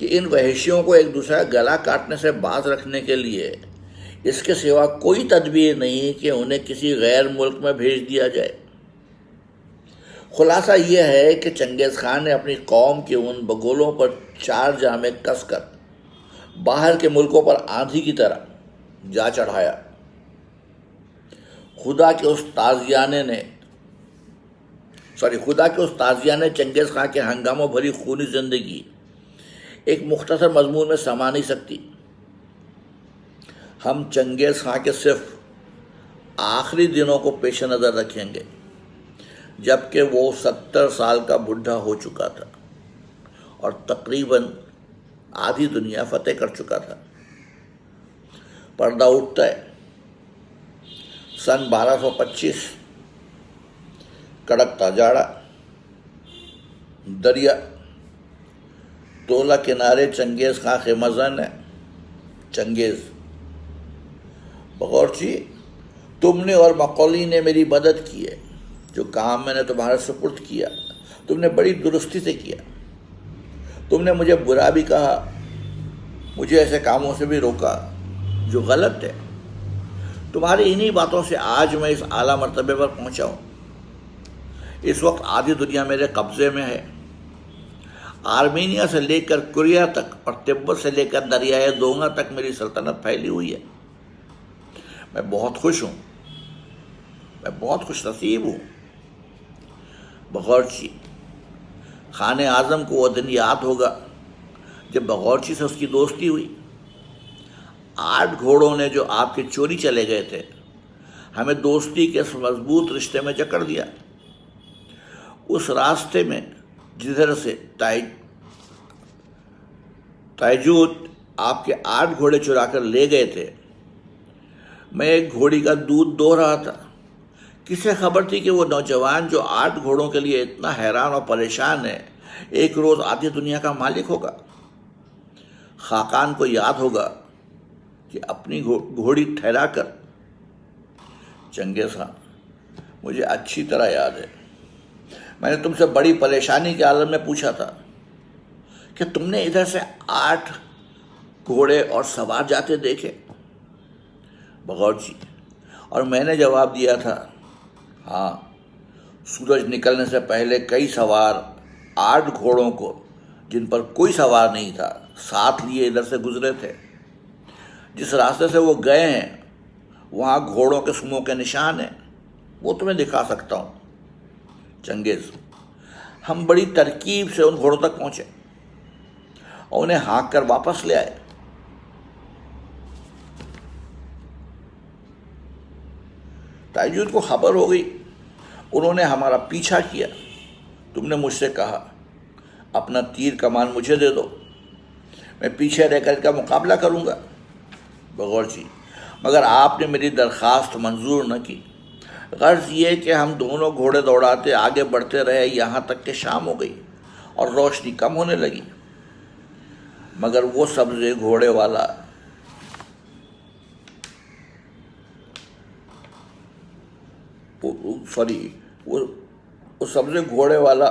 کہ ان وحشیوں کو ایک دوسرے کا گلا کاٹنے سے باز رکھنے کے لیے اس کے سوا کوئی تدبیر نہیں کہ انہیں کسی غیر ملک میں بھیج دیا جائے۔ خلاصہ یہ ہے کہ چنگیز خان نے اپنی قوم کے ان بگولوں پر 4 جامے کس کر باہر کے ملکوں پر آندھی کی طرح جا چڑھایا۔ خدا کے اس تازیانہ نے چنگیز خان کے ہنگاموں بھری خونی زندگی ایک مختصر مضمون میں سما نہیں سکتی۔ ہم چنگیز خان کے صرف آخری دنوں کو پیش نظر رکھیں گے، جبکہ وہ 70 سال کا بڈھا ہو چکا تھا اور تقریباً آدھی دنیا فتح کر چکا تھا۔ پردہ اٹھتا ہے۔ سن 1225، کڑکتا جاڑا، دریا، تولہ کنارے چنگیز خان خیمہ ہے۔ چنگیز: بغورچی، تم نے اور مقولی نے میری مدد کی ہے۔ جو کام میں نے تمہارے سپرد کیا تم نے بڑی درستی سے کیا۔ تم نے مجھے برا بھی کہا، مجھے ایسے کاموں سے بھی روکا جو غلط ہے۔ تمہاری انہی باتوں سے آج میں اس اعلیٰ مرتبے پر پہنچا ہوں۔ اس وقت آدھی دنیا میرے قبضے میں ہے۔ آرمینیا سے لے کر کوریا تک اور تبت سے لے کر دریائے دونگا تک میری سلطنت پھیلی ہوئی ہے۔ میں بہت خوش ہوں، میں بہت خوش نصیب ہوں۔ بغورچی: خان اعظم کو وہ دن یاد ہوگا جب بغورچی سے اس کی دوستی ہوئی۔ 8 گھوڑوں نے جو آپ کے چوری چلے گئے تھے ہمیں دوستی کے اس مضبوط رشتے میں جکڑ دیا۔ اس راستے میں جدھر سے تائجوت آپ کے 8 گھوڑے چرا کر لے گئے تھے، میں ایک گھوڑی کا دودھ دو رہا تھا۔ کسے خبر تھی کہ وہ نوجوان جو 8 گھوڑوں کے لیے اتنا حیران اور پریشان ہے ایک روز آدھی دنیا کا مالک ہوگا۔ خاقان کو یاد ہوگا کہ اپنی گھوڑی ٹھہرا کر۔ چنگیز خان: مجھے اچھی طرح یاد ہے، میں نے تم سے بڑی پریشانی کے عالم میں پوچھا تھا کہ تم نے ادھر سے 8 گھوڑے اور سوار جاتے دیکھے۔ بغورچی: اور میں نے جواب دیا تھا، ہاں، سورج نکلنے سے پہلے کئی سوار 8 گھوڑوں کو جن پر کوئی سوار نہیں تھا ساتھ لیے ادھر سے گزرے تھے۔ جس راستے سے وہ گئے ہیں وہاں گھوڑوں کے سموں کے نشان ہیں، وہ تمہیں دکھا سکتا ہوں۔ چنگیز: ہم بڑی ترکیب سے ان گھوڑوں تک پہنچے اور انہیں ہانک کر واپس لے آئے۔ تائجوت کو خبر ہو گئی، انہوں نے ہمارا پیچھا کیا۔ تم نے مجھ سے کہا، اپنا تیر کمان مجھے دے دو، میں پیچھے رہ کر کا مقابلہ کروں گا۔ بغورچی: مگر آپ نے میری درخواست منظور نہ کی۔ غرض یہ کہ ہم دونوں گھوڑے دوڑاتے آگے بڑھتے رہے یہاں تک کہ شام ہو گئی اور روشنی کم ہونے لگی، مگر وہ سبزے گھوڑے والا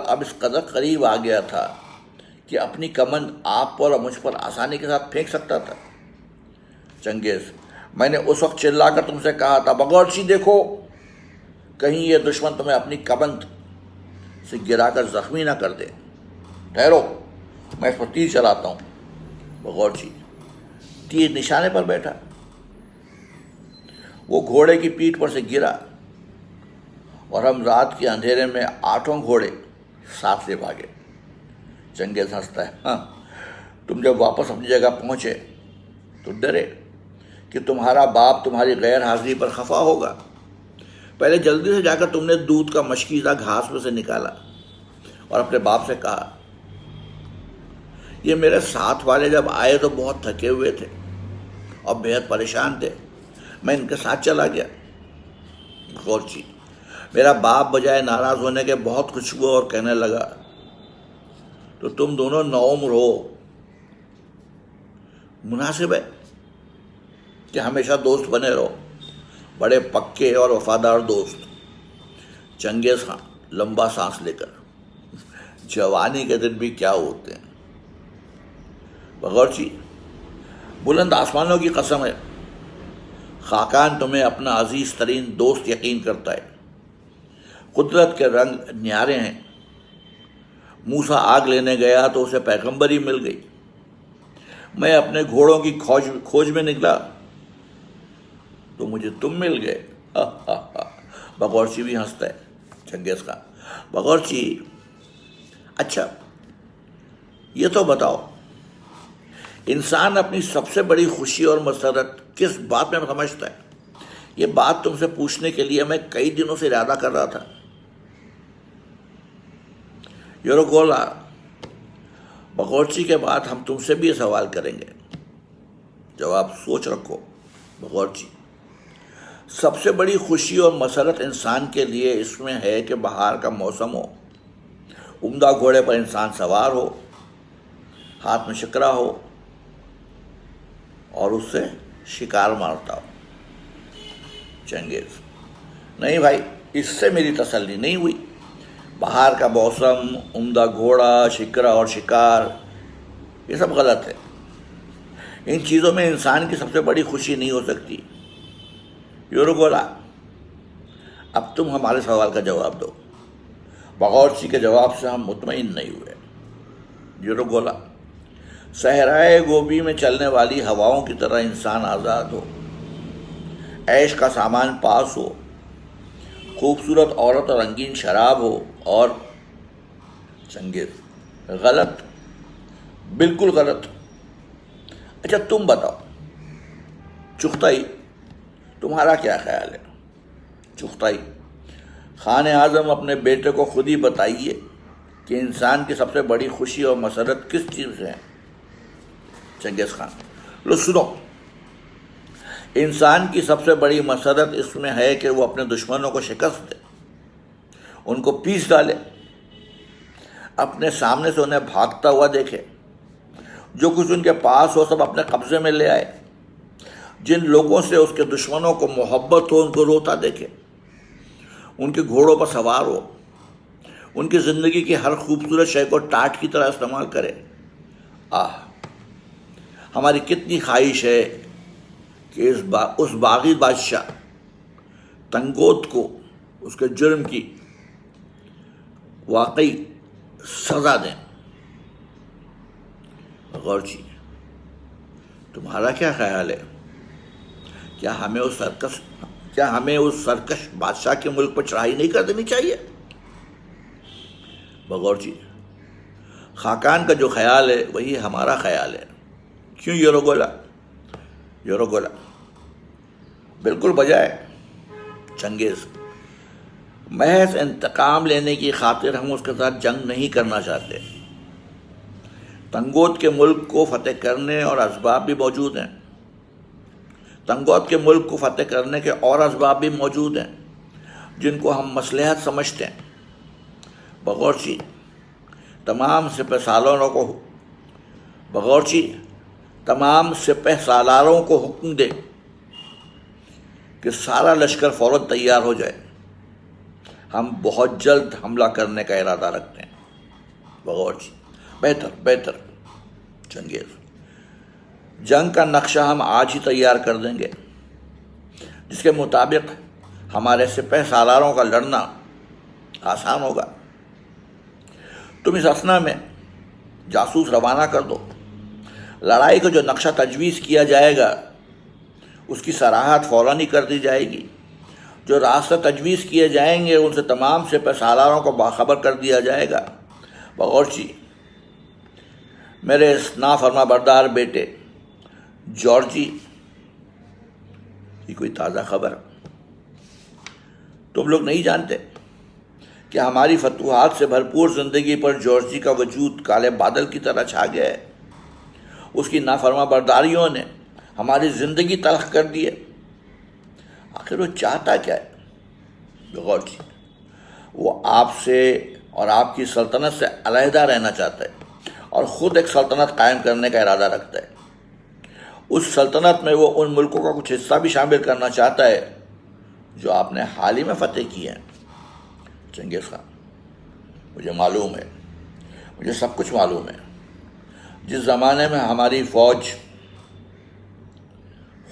اب اس قدر قریب آ گیا تھا کہ اپنی کمند آپ پر اور مجھ پر آسانی کے ساتھ پھینک سکتا تھا۔ چنگیز: میں نے اس وقت چلا کر تم سے کہا تھا، بغورچی دیکھو کہیں یہ دشمن تمہیں اپنی کمند سے گرا کر زخمی نہ کر دے۔ ٹھہرو، میں اس پر تیر چلاتا ہوں۔ بغورچی: تیر نشانے پر بیٹھا۔ وہ گھوڑے کی پیٹھ پر سے گرا اور ہم رات کے اندھیرے میں 8 گھوڑے ساتھ لے بھاگے۔ چنگیز ہنستا ہے، ہاں، تم جب واپس اپنی جگہ پہنچے تو ڈرے کہ تمہارا باپ تمہاری غیر حاضری پر خفا ہوگا۔ پہلے جلدی سے جا کر تم نے دودھ کا مشکیزہ گھاس میں سے نکالا اور اپنے باپ سے کہا، یہ میرے ساتھ والے جب آئے تو بہت تھکے ہوئے تھے اور بہت پریشان تھے، میں ان کے ساتھ چلا گیا۔ غورچی: میرا باپ بجائے ناراض ہونے کے بہت خوش ہوا اور کہنے لگا، تو تم دونوں نوعمر ہو، مناسب ہے کہ ہمیشہ دوست بنے رہو، بڑے پکے اور وفادار دوست۔ چنگیز خان لمبا سانس لے کر: جوانی کے دن بھی کیا ہوتے ہیں۔ باورچی: بلند آسمانوں کی قسم ہے، خاقان تمہیں اپنا عزیز ترین دوست یقین کرتا ہے۔ قدرت کے رنگ نیارے ہیں۔ موسیٰ آگ لینے گیا تو اسے پیغمبری مل گئی۔ میں اپنے گھوڑوں کی کھوج میں نکلا تو مجھے تم مل گئے۔ باورچی بھی ہنستا ہے۔ چنگیز خان: باورچی: اچھا یہ تو بتاؤ، انسان اپنی سب سے بڑی خوشی اور مسرت کس بات میں سمجھتا ہے؟ یہ بات تم سے پوچھنے کے لیے میں کئی دنوں سے ارادہ کر رہا تھا۔ یوروگولا: باورچی کے بعد ہم تم سے بھی یہ سوال کریں گے، جواب سوچ رکھو۔ باورچی: سب سے بڑی خوشی اور مسرت انسان کے لیے اس میں ہے کہ بہار کا موسم ہو، عمدہ گھوڑے پر انسان سوار ہو، ہاتھ میں شکرا ہو اور اس سے شکار مارتا ہو۔ چنگیز: نہیں بھائی، اس سے میری تسلی نہیں ہوئی۔ بہار کا موسم، عمدہ گھوڑا، شکرا اور شکار، یہ سب غلط ہے۔ ان چیزوں میں انسان کی سب سے بڑی خوشی نہیں ہو سکتی۔ یوروگولا: اب تم ہمارے سوال کا جواب دو۔ باورچی کے جواب سے ہم مطمئن نہیں ہوئے۔ یوروگولا: صحرائے گوبی میں چلنے والی ہواؤں کی طرح انسان آزاد ہو، عیش کا سامان پاس ہو، خوبصورت عورت اور رنگین شراب ہو اور چنگیز: غلط، بالکل غلط۔ اچھا تم بتاؤ، چغتائی، تمہارا کیا خیال ہے؟ چغتائی: خان اعظم اپنے بیٹے کو خود ہی بتائیے کہ انسان کی سب سے بڑی خوشی اور مسرت کس چیز سے ہے؟ چنگیز خان: لو سنو، انسان کی سب سے بڑی مسرت اس میں ہے کہ وہ اپنے دشمنوں کو شکست دے، ان کو پیس ڈالے، اپنے سامنے سے انہیں بھاگتا ہوا دیکھے، جو کچھ ان کے پاس ہو سب اپنے قبضے میں لے آئے، جن لوگوں سے اس کے دشمنوں کو محبت ہو ان کو روتا دیکھے، ان کے گھوڑوں پر سوار ہو، ان کی زندگی کی ہر خوبصورت شے کو ٹاٹ کی طرح استعمال کرے۔ ہماری کتنی خواہش ہے کہ اس باغی بادشاہ تنگوت کو اس کے جرم کی واقعی سزا دیں۔ باورچی: تمہارا کیا خیال ہے؟ کیا ہمیں اس سرکش بادشاہ کے ملک پر چڑھائی نہیں کر دینی چاہیے؟ باورچی: خاقان کا جو خیال ہے وہی ہمارا خیال ہے۔ کیوں یوروگولا؟ یوروگولا: بالکل بجائے۔ چنگیز: محض انتقام لینے کی خاطر ہم اس کے ساتھ جنگ نہیں کرنا چاہتے۔ تنگوت کے ملک کو فتح کرنے اور اسباب بھی موجود ہیں۔ تنگوت کے ملک کو فتح کرنے کے اور اسباب بھی موجود ہیں جن کو ہم مصلحت سمجھتے ہیں۔ باورچی: تمام سپہ سالاروں کو حکم دے کہ سارا لشکر فوراً تیار ہو جائے، ہم بہت جلد حملہ کرنے کا ارادہ رکھتے ہیں۔ باورچی: بہتر۔ چنگیز: جنگ کا نقشہ ہم آج ہی تیار کر دیں گے، جس کے مطابق ہمارے سپہ سالاروں کا لڑنا آسان ہوگا۔ تم اس اثنا میں جاسوس روانہ کر دو۔ لڑائی کا جو نقشہ تجویز کیا جائے گا اس کی صراحت فوراً ہی کر دی جائے گی۔ جو راستہ تجویز کیے جائیں گے ان سے تمام سپہ سالاروں کو باخبر کر دیا جائے گا۔ باورچی: میرے اس نافرما بردار بیٹے جارجی کی کوئی تازہ خبر؟ تم لوگ نہیں جانتے کہ ہماری فتوحات سے بھرپور زندگی پر جارجی کا وجود کالے بادل کی طرح چھا گیا ہے۔ اس کی نافرما برداریوں نے ہماری زندگی تلخ کر دی ہے۔ آخر وہ چاہتا کیا ہے؟ باورچی: وہ آپ سے اور آپ کی سلطنت سے علیحدہ رہنا چاہتا ہے اور خود ایک سلطنت قائم کرنے کا ارادہ رکھتا ہے۔ اس سلطنت میں وہ ان ملکوں کا کچھ حصہ بھی شامل کرنا چاہتا ہے جو آپ نے حال ہی میں فتح کیے ہیں۔ چنگیز خان: مجھے معلوم ہے، مجھے سب کچھ معلوم ہے۔ جس زمانے میں ہماری فوج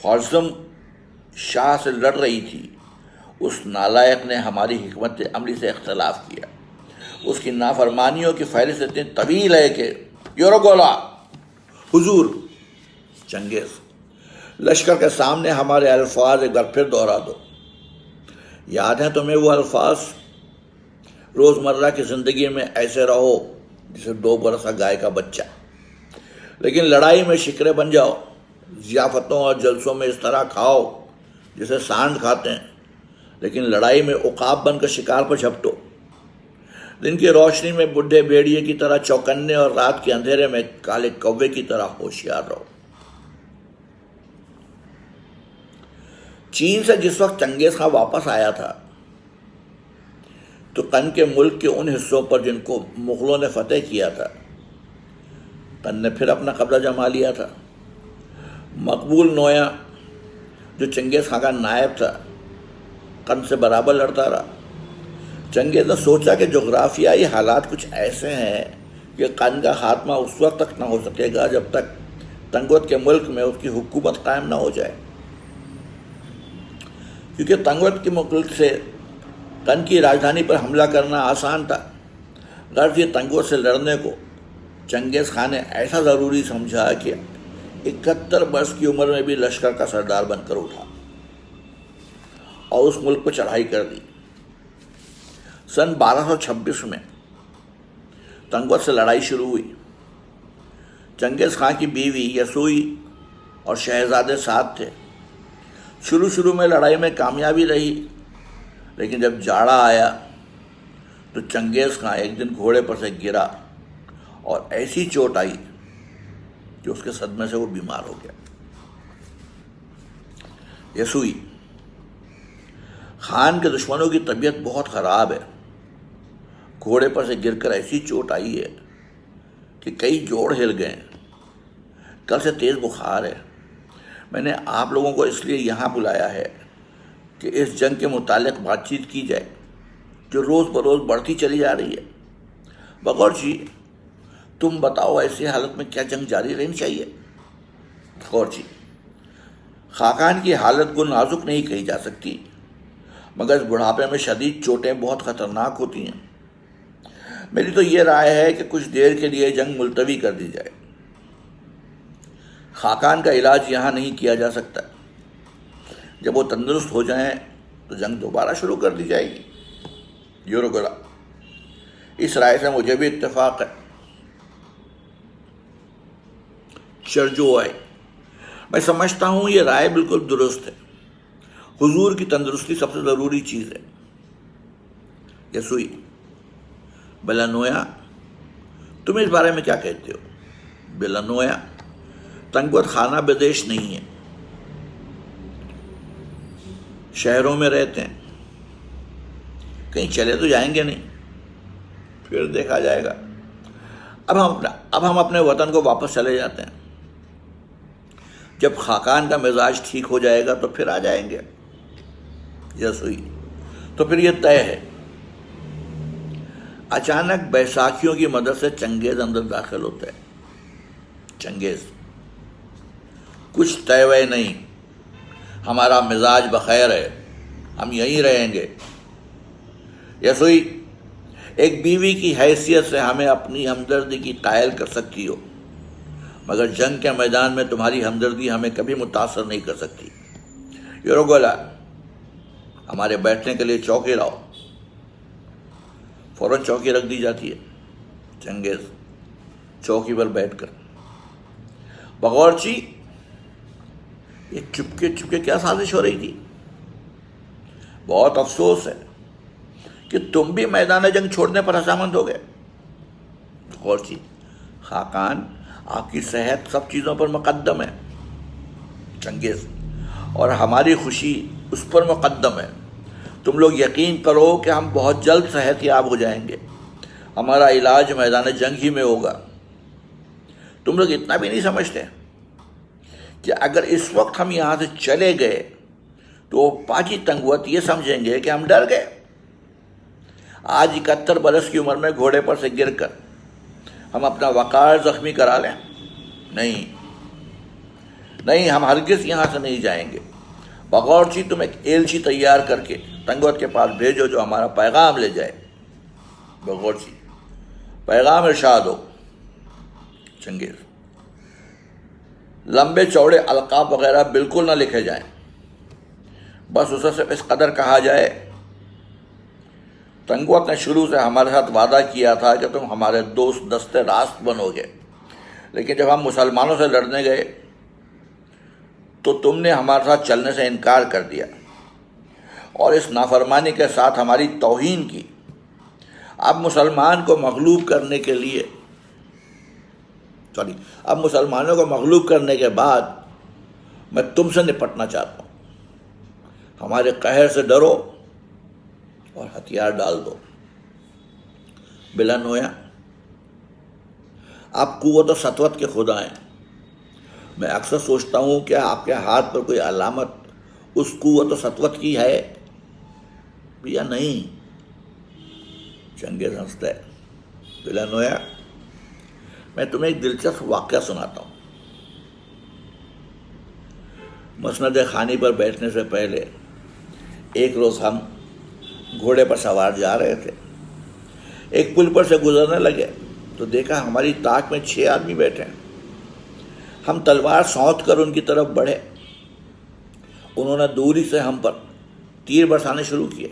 خوارزم شاہ سے لڑ رہی تھی، اس نالائق نے ہماری حکمت عملی سے اختلاف کیا۔ اس کی نافرمانیوں کی فہرست اتنی طویل ہے کہ یوروگولا حضور چنگیز، لشکر کے سامنے ہمارے الفاظ ایک بار پھر دہرا دو۔ یاد ہیں تمہیں وہ الفاظ؟ روزمرہ کی زندگی میں ایسے رہو جسے 2 برس کا گائے کا بچہ، لیکن لڑائی میں شکرے بن جاؤ۔ ضیافتوں اور جلسوں میں اس طرح کھاؤ جسے سانڈ کھاتے ہیں، لیکن لڑائی میں عقاب بن کر شکار پر جھپٹو۔ دن کی روشنی میں بڈھے بھیڑیے کی طرح چوکنے اور رات کے اندھیرے میں کالے کوے کی طرح ہوشیار رہو۔ چین سے جس وقت چنگیز خان واپس آیا تھا تو قن کے ملک کے ان حصوں پر جن کو مغلوں نے فتح کیا تھا، قن نے پھر اپنا قبضہ جما لیا تھا۔ مقبول نویا جو چنگیز خان کا نائب تھا، قن سے برابر لڑتا رہا۔ چنگیز نے سوچا کہ جغرافیائی حالات کچھ ایسے ہیں کہ قن کا خاتمہ اس وقت تک نہ ہو سکے گا جب تک تنگوت کے ملک میں اس کی حکومت قائم نہ ہو جائے، کیونکہ تنگوت کے ملک سے قن کی راجدھانی پر حملہ کرنا آسان تھا۔ غرض یہ تنگوت سے لڑنے کو چنگیز خان نے ایسا ضروری سمجھا کہ 71 برس کی عمر میں بھی لشکر کا سردار بن کر اٹھا اور اس ملک پر چڑھائی کر دی۔ سن 1226 میں تنگوت سے لڑائی شروع ہوئی۔ چنگیز خان کی بیوی یسوئی اور شہزادے ساتھ تھے۔ شروع میں لڑائی میں کامیابی رہی، لیکن جب جاڑا آیا تو چنگیز خان ایک دن گھوڑے پر سے گرا اور ایسی چوٹ آئی کہ اس کے صدمے سے وہ بیمار ہو گیا۔ یسوئی: خان کے دشمنوں کی طبیعت بہت خراب ہے، گھوڑے پر سے گر کر ایسی چوٹ آئی ہے کہ کئی جوڑ ہل گئے ہیں، کل سے تیز بخار ہے۔ میں نے آپ لوگوں کو اس لیے یہاں بلایا ہے کہ اس جنگ کے متعلق بات چیت کی جائے جو روز بروز بڑھتی چلی جا رہی ہے۔ بغور جی، تم بتاؤ ایسی حالت میں کیا جنگ جاری رہنی چاہیے؟ بغور جی: خاقان کی حالت کو نازک نہیں کہی جا سکتی، مگر اس بڑھاپے میں شدید چوٹیں بہت خطرناک ہوتی ہیں۔ میری تو یہ رائے ہے کہ کچھ دیر کے لیے جنگ ملتوی کر دی جائے۔ خاقان کا علاج یہاں نہیں کیا جا سکتا۔ جب وہ تندرست ہو جائیں تو جنگ دوبارہ شروع کر دی جائے گی۔ یوروگولا: اس رائے سے مجھے بھی اتفاق ہے۔ چرجوئی: میں سمجھتا ہوں یہ رائے بالکل درست ہے۔ حضور کی تندرستی سب سے ضروری چیز ہے۔ یسوئی: بلانویا، تم اس بارے میں کیا کہتے ہو؟ بلانویا: تنگوت خانہ بدیش نہیں ہے، شہروں میں رہتے ہیں، کہیں چلے تو جائیں گے نہیں، پھر دیکھا جائے گا۔ اب ہم اپنے وطن کو واپس چلے جاتے ہیں، جب خاقان کا مزاج ٹھیک ہو جائے گا تو پھر آ جائیں گے۔ یسوئی: تو پھر یہ طے ہے۔ اچانک بیساکھیوں کی مدد سے چنگیز اندر داخل ہوتا ہے۔ چنگیز: کچھ طے وے نہیں، ہمارا مزاج بخیر ہے، ہم یہیں رہیں گے۔ یسوئی: ایک بیوی کی حیثیت سے ہمیں اپنی ہمدردی کی قائل کر سکتی ہو، مگر جنگ کے میدان میں تمہاری ہمدردی ہمیں کبھی متاثر نہیں کر سکتی۔ یوروگولا: ہمارے بیٹھنے کے لیے چوکی لاؤ۔ فوراً چوکی رکھ دی جاتی ہے۔ چنگیز چوکی پر بیٹھ کر: بغورچی، یہ چپکے کیا سازش ہو رہی تھی؟ بہت افسوس ہے کہ تم بھی میدان جنگ چھوڑنے پر رضامند ہو گئے۔ بغورچی: خاقان، آپ کی صحت سب چیزوں پر مقدم ہے۔ چنگیز: اور ہماری خوشی اس پر مقدم ہے۔ تم لوگ یقین کرو کہ ہم بہت جلد صحت یاب ہو جائیں گے، ہمارا علاج میدان جنگ ہی میں ہوگا۔ تم لوگ اتنا بھی نہیں سمجھتے کہ اگر اس وقت ہم یہاں سے چلے گئے تو پاجی تنگوت یہ سمجھیں گے کہ ہم ڈر گئے۔ آج 71 برس کی عمر میں گھوڑے پر سے گر کر ہم اپنا وقار زخمی کرا لیں نہیں، ہم ہرگز یہاں سے نہیں جائیں گے۔ بغورچی تم ایک ایلچی تیار کر کے تنگوت کے پاس بھیجو جو ہمارا پیغام لے جائے۔ بغورچی، پیغام ارشاد ہو۔ چنگیز، لمبے چوڑے القاب وغیرہ بالکل نہ لکھے جائیں، بس اسے صرف اس قدر کہا جائے، تنگوت نے شروع سے ہمارے ساتھ وعدہ کیا تھا کہ تم ہمارے دوست دستے راست بنو گے، لیکن جب ہم مسلمانوں سے لڑنے گئے تو تم نے ہمارے ساتھ چلنے سے انکار کر دیا اور اس نافرمانی کے ساتھ ہماری توہین کی۔ اب مسلمانوں کو مغلوب کرنے کے بعد میں تم سے نپٹنا چاہتا ہوں۔ ہمارے قہر سے ڈرو اور ہتھیار ڈال دو۔ بلا نویا، آپ قوت و سطوت کے خدا ہیں۔ میں اکثر سوچتا ہوں کہ آپ کے ہاتھ پر کوئی علامت اس قوت و سطوت کی ہے یا نہیں۔ چنگیز ہنستا ہے۔ بلا نویا، میں تمہیں ایک دلچسپ واقعہ سناتا ہوں۔ مسند خانی پر بیٹھنے سے پہلے ایک روز ہم گھوڑے پر سوار جا رہے تھے، ایک پل پر سے گزرنے لگے تو دیکھا ہماری طاق میں 6 آدمی بیٹھے ہیں۔ ہم تلوار سونت کر ان کی طرف بڑھے، انہوں نے دوری سے ہم پر تیر برسانے شروع کیے،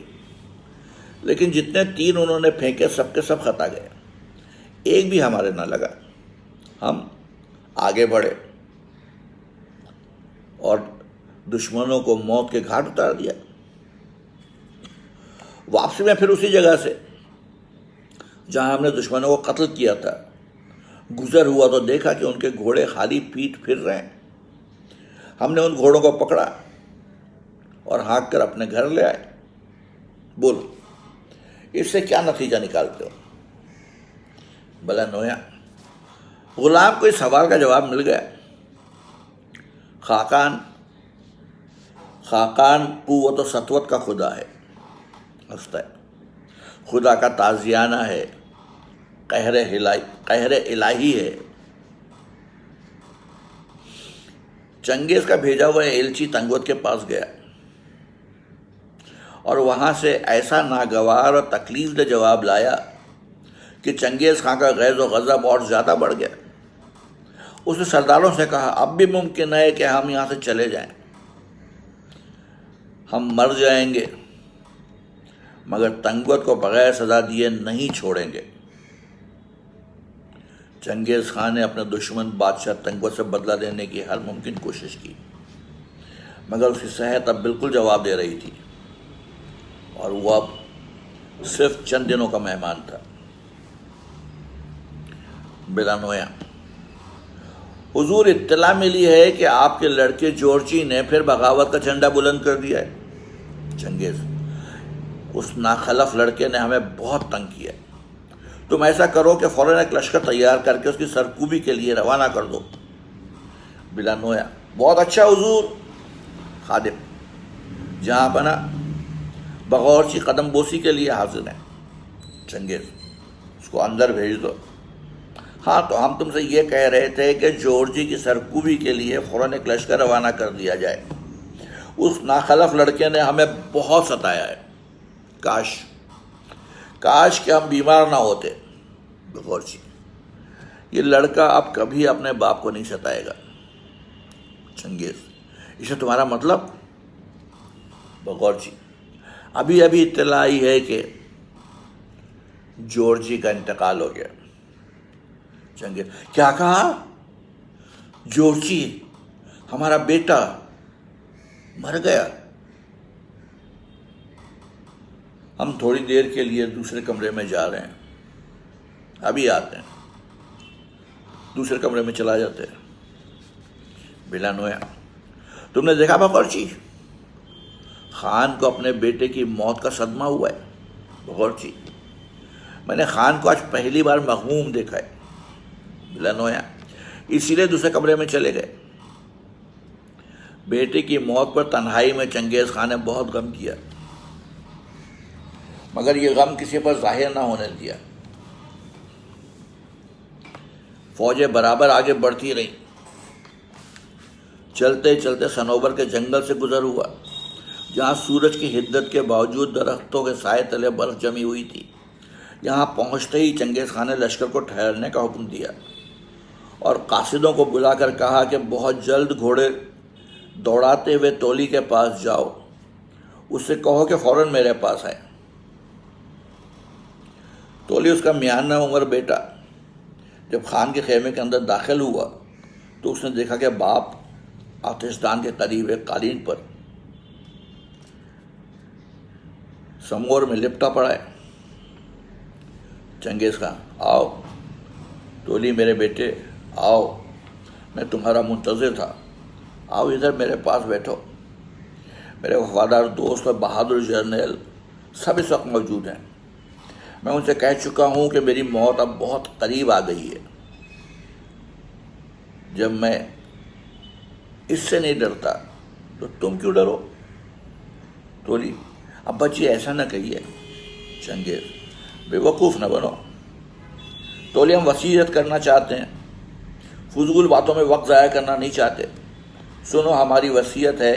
لیکن جتنے تیر انہوں نے پھینکے سب کے سب خطا گئے، ایک بھی ہمارے نہ لگا۔ ہم آگے بڑھے اور دشمنوں کو موت کے گھاٹ اتار دیا۔ واپسی میں پھر اسی جگہ سے جہاں ہم نے دشمنوں کو قتل کیا تھا گزر ہوا تو دیکھا کہ ان کے گھوڑے خالی پیٹ پھر رہے ہیں۔ ہم نے ان گھوڑوں کو پکڑا اور ہانک کر اپنے گھر لے آئے۔ بولو، اس سے کیا نتیجہ نکالتے ہو؟ بلا نویا، غلام کو اس سوال کا جواب مل گیا۔ خاقان قوت و سطوت کا خدا ہے، ہنستا ہے، خدا کا تازیانہ ہے، قہر الہی ہے۔ چنگیز کا بھیجا ہوا ایلچی تنگوت کے پاس گیا اور وہاں سے ایسا ناگوار اور تکلیف دہ جواب لایا کہ چنگیز خان کا غیظ و غضب اور زیادہ بڑھ گیا۔ اس نے سرداروں سے کہا، اب بھی ممکن ہے کہ ہم یہاں سے چلے جائیں، ہم مر جائیں گے مگر تنگوت کو بغیر سزا دیے نہیں چھوڑیں گے۔ چنگیز خان نے اپنے دشمن بادشاہ تنگوت سے بدلہ لینے کی ہر ممکن کوشش کی، مگر اس کی صحت اب بالکل جواب دے رہی تھی اور وہ اب صرف چند دنوں کا مہمان تھا۔ بلا نویا، حضور اطلاع ملی ہے کہ آپ کے لڑکے جورجی نے پھر بغاوت کا جھنڈا بلند کر دیا ہے۔ چنگیز، اس ناخلف لڑکے نے ہمیں بہت تنگ کیا، تم ایسا کرو کہ فوراً ایک لشکر تیار کر کے اس کی سرکوبی کے لیے روانہ کر دو۔ بلا نویا، بہت اچھا حضور۔ خادم، جہاں پنا بغورچی قدم بوسی کے لیے حاضر ہیں۔ چنگیز، اس کو اندر بھیج دو۔ ہاں، تو ہم تم سے یہ کہہ رہے تھے کہ جورجی کی سرکوبی کے لیے فوراً ایک لشکر روانہ کر دیا جائے، اس ناخلف لڑکے نے ہمیں بہت ستایا ہے، کاش کہ ہم بیمار نہ ہوتے۔ بغورچی، یہ لڑکا اب کبھی اپنے باپ کو نہیں ستائے گا۔ چنگیز، اسے تمہارا مطلب؟ بغورچی، ابھی اطلاع آئی ہے کہ جورجی کا انتقال ہو گیا۔ چنگیز، کیا کہا؟ جورجی ہمارا بیٹا مر گیا؟ ہم تھوڑی دیر کے لیے دوسرے کمرے میں جا رہے ہیں، ابھی آتے ہیں۔ دوسرے کمرے میں چلا جاتے ہیں۔ بلا نویا، تم نے دیکھا بغورچی، خان کو اپنے بیٹے کی موت کا صدمہ ہوا ہے۔ بغورچی، میں نے خان کو آج پہلی بار مغموم دیکھا ہے۔ بلا نویا، اسی لیے دوسرے کمرے میں چلے گئے۔ بیٹے کی موت پر تنہائی میں چنگیز خان نے بہت غم کیا، مگر یہ غم کسی پر ظاہر نہ ہونے دیا۔ فوجیں برابر آگے بڑھتی رہیں، چلتے چلتے صنوبر کے جنگل سے گزر ہوا، جہاں سورج کی حدت کے باوجود درختوں کے سائے تلے برف جمی ہوئی تھی۔ یہاں پہنچتے ہی چنگیز خان نے لشکر کو ٹھہرنے کا حکم دیا اور قاصدوں کو بلا کر کہا کہ بہت جلد گھوڑے دوڑاتے ہوئے تولی کے پاس جاؤ، اس سے کہو کہ فوراً میرے پاس آئے۔ تولی اس کا میانہ عمر بیٹا جب خان کے خیمے کے اندر داخل ہوا تو اس نے دیکھا کہ باپ آتش دان کے قریب ایک قالین پر سمور میں لپٹا پڑا ہے۔ چنگیز خان: آؤ تولی میرے بیٹے، آؤ، میں تمہارا منتظر تھا، آؤ ادھر میرے پاس بیٹھو۔ میرے وفادار دوست اور بہادر جرنیل سب اس وقت موجود ہیں۔ میں ان سے کہہ چکا ہوں کہ میری موت اب بہت قریب آ گئی ہے۔ جب میں اس سے نہیں ڈرتا تو تم کیوں ڈرو؟ تولی: ابا جی ایسا نہ کہیے۔ چنگیز: بے وقوف نہ بنو۔ تولی: ہم وصیت کرنا چاہتے ہیں، فضول باتوں میں وقت ضائع کرنا نہیں چاہتے۔ سنو، ہماری وصیت ہے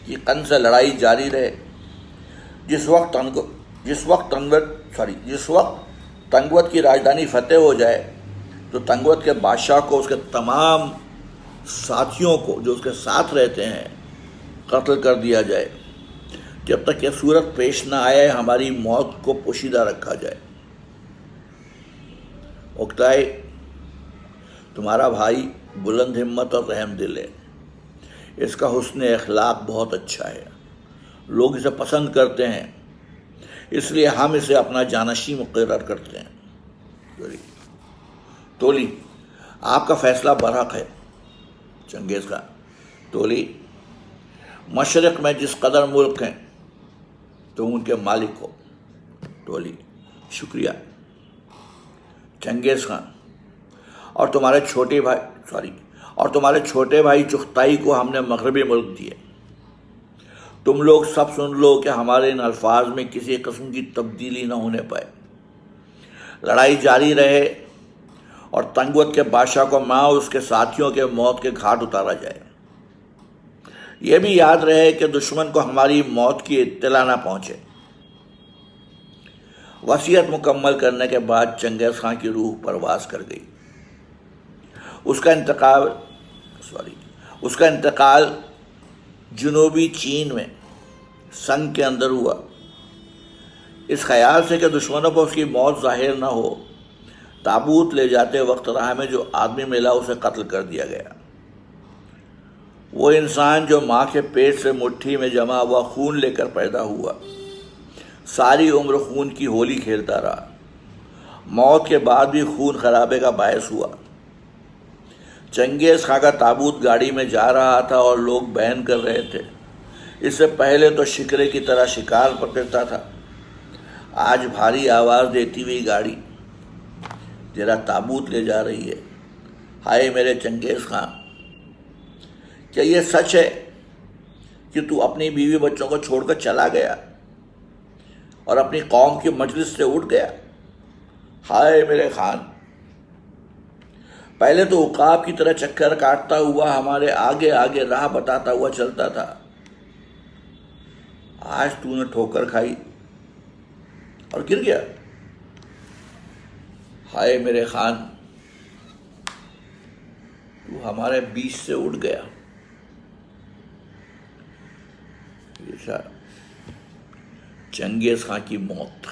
کہ قند سے لڑائی جاری رہے۔ جس وقت تنگوت کی راجدھانی فتح ہو جائے تو تنگوت کے بادشاہ کو اس کے تمام ساتھیوں کو جو اس کے ساتھ رہتے ہیں قتل کر دیا جائے۔ جب تک یہ صورت پیش نہ آئے ہماری موت کو پوشیدہ رکھا جائے۔ اوکتائے تمہارا بھائی بلند ہمت اور رحم دل ہے، اس کا حسن اخلاق بہت اچھا ہے، لوگ اسے پسند کرتے ہیں، اس لیے ہم اسے اپنا جانشین مقرر کرتے ہیں۔ تولی: آپ کا فیصلہ برحق ہے۔ چنگیز خان: تولی: مشرق میں جس قدر ملک ہیں تم ان کے مالک ہو۔ تولی: شکریہ۔ چنگیز خان: اور تمہارے چھوٹے بھائی چغتائی کو ہم نے مغربی ملک دیے۔ تم لوگ سب سن لو کہ ہمارے ان الفاظ میں کسی قسم کی تبدیلی نہ ہونے پائے۔ لڑائی جاری رہے اور تنگوت کے بادشاہ کو ماں اور اس کے ساتھیوں کے موت کے گھاٹ اتارا جائے۔ یہ بھی یاد رہے کہ دشمن کو ہماری موت کی اطلاع نہ پہنچے۔ وصیت مکمل کرنے کے بعد چنگیز خان کی روح پرواز کر گئی۔ اس کا انتقال جنوبی چین میں سنگ کے اندر ہوا۔ اس خیال سے کہ دشمنوں کو اس کی موت ظاہر نہ ہو، تابوت لے جاتے وقت راہ میں جو آدمی ملا اسے قتل کر دیا گیا۔ وہ انسان جو ماں کے پیٹ سے مٹھی میں جمع ہوا خون لے کر پیدا ہوا، ساری عمر خون کی ہولی کھیلتا رہا، موت کے بعد بھی خون خرابے کا باعث ہوا۔ چنگیز خان کا تابوت گاڑی میں جا رہا تھا اور لوگ بیان کر رہے تھے، اس سے پہلے تو شکرے کی طرح شکار پکڑتا تھا، آج بھاری آواز دیتی ہوئی گاڑی تیرا تابوت لے جا رہی ہے۔ ہائے میرے چنگیز خان، کیا یہ سچ ہے کہ تو اپنی بیوی بچوں کو چھوڑ کر چلا گیا اور اپنی قوم کی مجلس سے اٹھ گیا؟ ہائے میرے خان، پہلے تو عقاب کی طرح چکر کاٹتا ہوا ہمارے آگے آگے راہ بتاتا ہوا چلتا تھا، آج تو نے ٹھوکر کھائی اور گر گیا۔ ہائے میرے خان، تو ہمارے بیچ سے اٹھ گیا۔ چنگیز خان کی موت۔